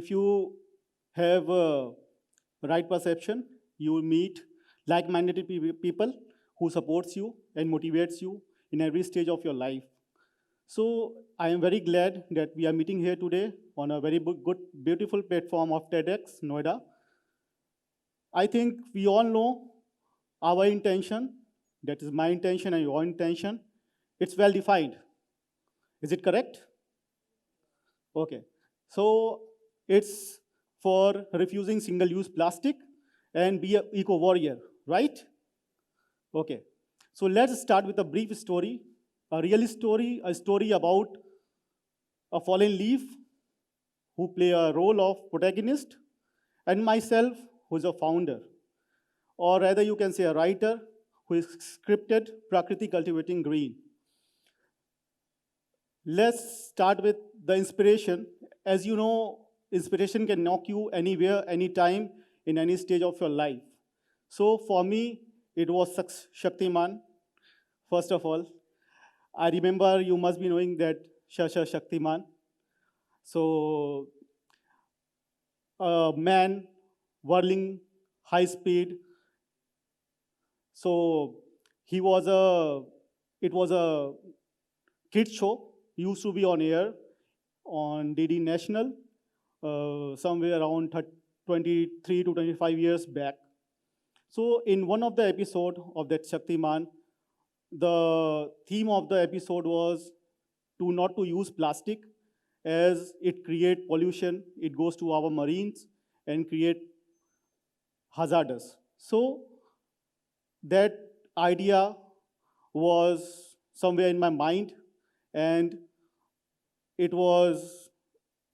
if you have right perception, you will meet like-minded people who supports you and motivates you in every stage of your life. So I am very glad that we are meeting here today on a very good, beautiful platform of TEDx Noida. I think we all know our intention, that is my intention and your intention. It's well defined. Is it correct? Okay. So it's for refusing single-use plastic and be an eco-warrior, right? Okay. So let's start with a brief story, a real story, a story about a fallen leaf who play a role of protagonist, and myself, who is a founder, or rather you can say a writer who is scripted Prakriti Cultivating Green. Let's start with the inspiration. As you know, inspiration can knock you anywhere, anytime, in any stage of your life. So for me, it was Shaktiman, first of all. I remember you must be knowing that Shaktiman. So a man whirling high speed. So it was a kids show, used to be on air on DD National, somewhere around 23 to 25 years back. So in one of the episode of that Shaktiman, the theme of the episode was to not to use plastic as it create pollution, it goes to our marines and create hazardous. So that idea was somewhere in my mind, and it was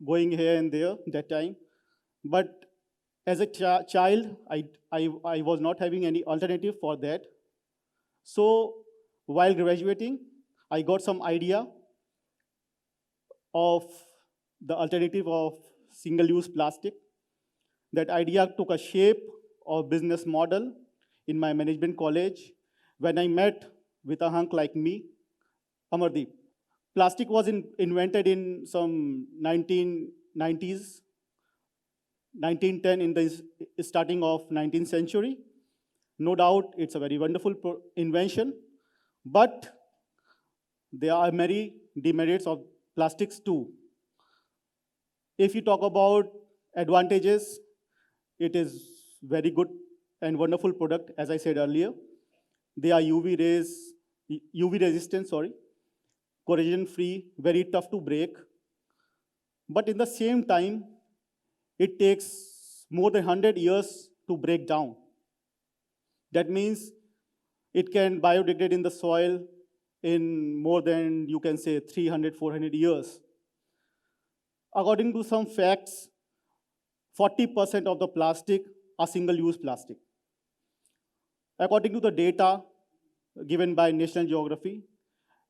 going here and there that time. But as a child, I was not having any alternative for that. So while graduating, I got some idea of the alternative of single-use plastic. That idea took a shape of business model in my management college when I met with a hunk like me, Amardeep. Plastic was invented in some 1990s, 1910 in the starting of 19th century. No doubt it's a very wonderful invention, but there are many demerits of plastics too. If you talk about advantages, it is very good and wonderful product, as I said earlier. They are UV resistant, corrosion free, very tough to break. But in the same time, it takes more than 100 years to break down. That means it can biodegrade in the soil in more than, you can say, 300, 400 years. According to some facts, 40% of the plastic are single-use plastic. According to the data given by National Geography,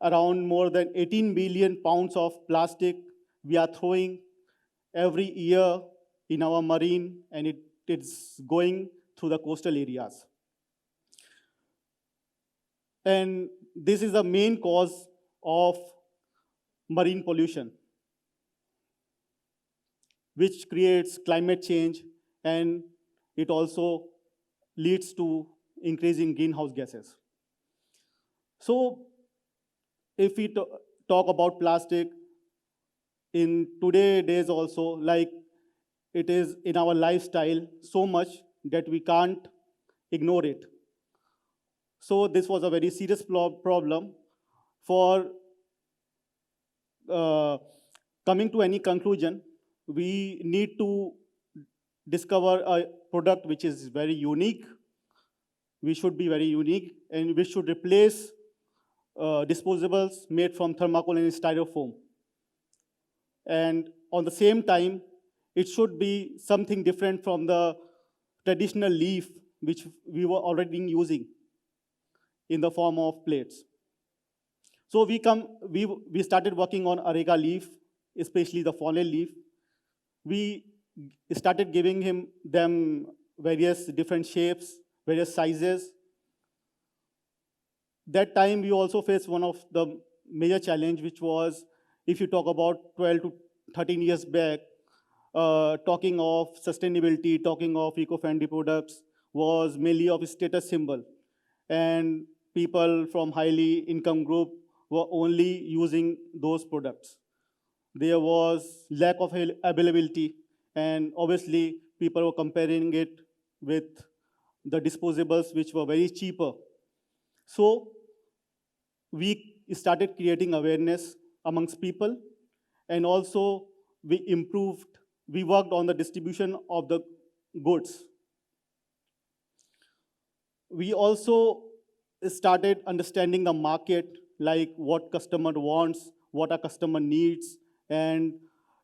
around more than 18 billion pounds of plastic we are throwing every year in our marine, and it's going through the coastal areas. And this is the main cause of marine pollution, which creates climate change, and it also leads to increasing greenhouse gases. So if we talk about plastic in today's days also, like it is in our lifestyle so much that we can't ignore it. So this was a very serious problem. For coming to any conclusion, we need to discover a product which is very unique. We should be very unique, and we should replace disposables made from thermocol and styrofoam. And on the same time, it should be something different from the traditional leaf which we were already using in the form of plates. So we started working on areca leaf, especially the fallen leaf. We started giving them various different shapes, various sizes. That time we also faced one of the major challenge, which was, if you talk about 12 to 13 years back, talking of sustainability, talking of eco-friendly products was mainly of a status symbol. And people from highly income group were only using those products. There was lack of availability, and obviously people were comparing it with the disposables, which were very cheaper. So we started creating awareness amongst people, and also we worked on the distribution of the goods. We also started understanding the market, like what customer wants, what a customer needs, and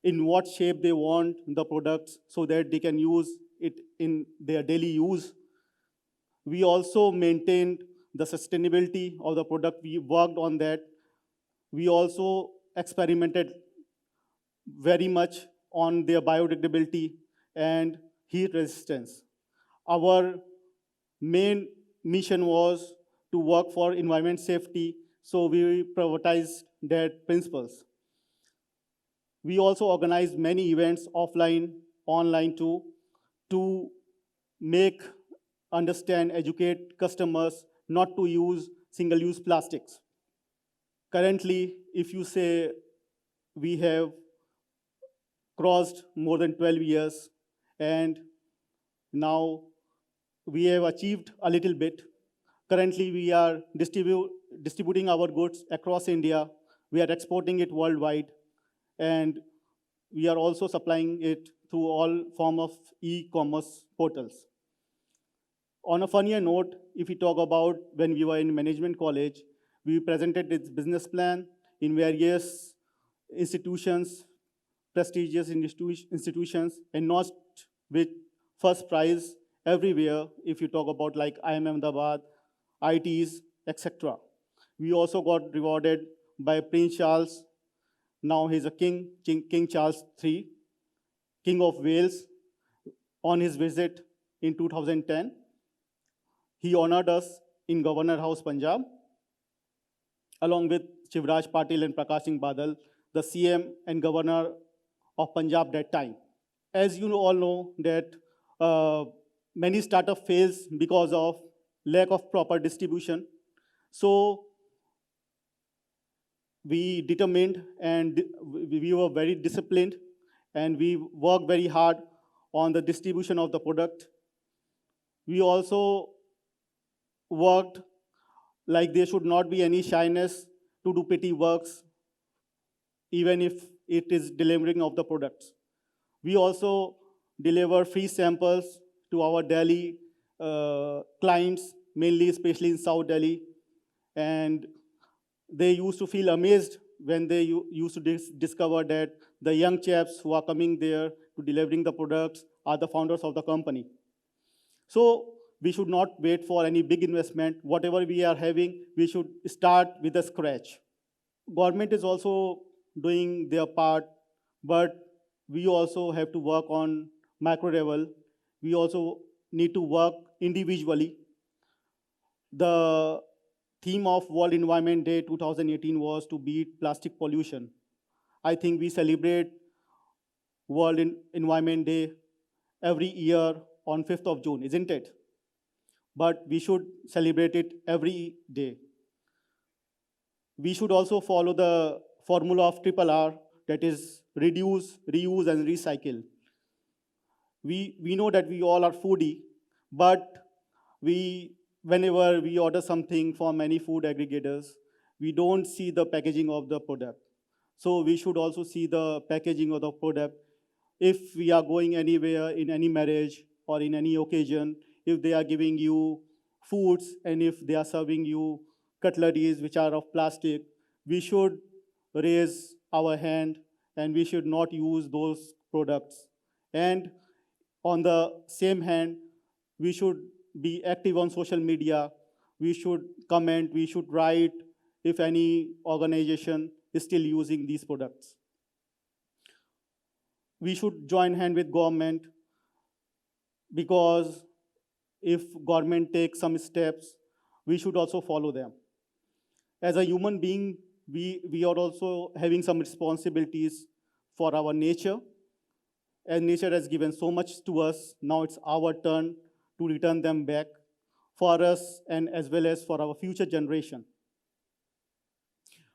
in what shape they want the products so that they can use it in their daily use. We also maintained the sustainability of the product. We worked on that. We also experimented very much on their biodegradability and heat resistance. Our main mission was to work for environment safety, so we prioritized that principles. We also organized many events offline, online too, to make, understand, educate customers not to use single-use plastics. Currently, if you say we have crossed more than 12 years, and now we have achieved a little bit. Currently, we are distributing our goods across India. We are exporting it worldwide, and we are also supplying it through all form of e-commerce portals. On a funnier note, if we talk about when we were in management college, we presented this business plan in various institutions, prestigious institutions, and not with first prize everywhere, if you talk about like IIM Ahmedabad, ITs, etc. We also got rewarded by Prince Charles. Now he's a king, King Charles III, King of Wales, on his visit in 2010. He honored us in Governor House, Punjab, along with Shivraj Patil and Prakash Singh Badal, the CM and Governor of Punjab that time. As you all know that many startups fails because of lack of proper distribution. So we determined and we were very disciplined, and we worked very hard on the distribution of the product. We also worked like there should not be any shyness to do petty works, even if it is delivering of the products. We also deliver free samples to our Delhi clients, mainly especially in South Delhi, and they used to feel amazed when they used to discover that the young chaps who are coming there to delivering the products are the founders of the company. So we should not wait for any big investment. Whatever we are having, we should start with a scratch. Government is also doing their part, but we also have to work on macro level. We also need to work individually. The theme of World Environment Day 2018 was to beat plastic pollution. I think we celebrate World Environment Day every year on 5th of June, isn't it? But we should celebrate it every day. We should also follow the formula of triple R, that is reduce, reuse, and recycle. We know that we all are foodie, but whenever we order something from any food aggregators, we don't see the packaging of the product. So we should also see the packaging of the product. If we are going anywhere in any marriage or in any occasion, if they are giving you foods and if they are serving you cutleries which are of plastic, we should raise our hand and we should not use those products. And on the same hand, we should be active on social media. We should comment, we should write if any organization is still using these products. We should join hand with government, because if government takes some steps, we should also follow them. As a human being, we are also having some responsibilities for our nature. as nature has given so much to us, now it's our turn to return them back for us and as well as for our future generation.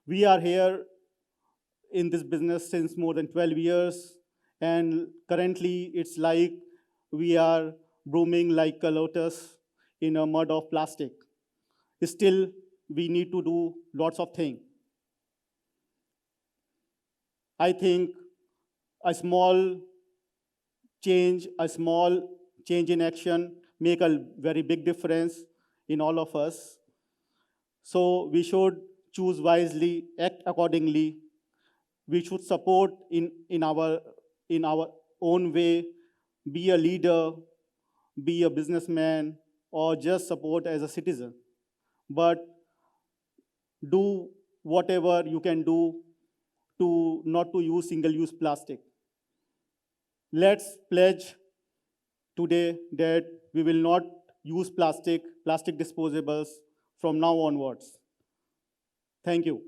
We are here in this business since more than 12 years, and currently it's like we are blooming like a lotus in a mud of plastic. Still, we need to do lots of things. I think a small change in action make a very big difference in all of us. So we should choose wisely, act accordingly. We should support in our own way, be a leader, be a businessman, or just support as a citizen. But do whatever you can do to not to use single-use plastic. Let's pledge today that we will not use plastic disposables from now onwards. Thank you.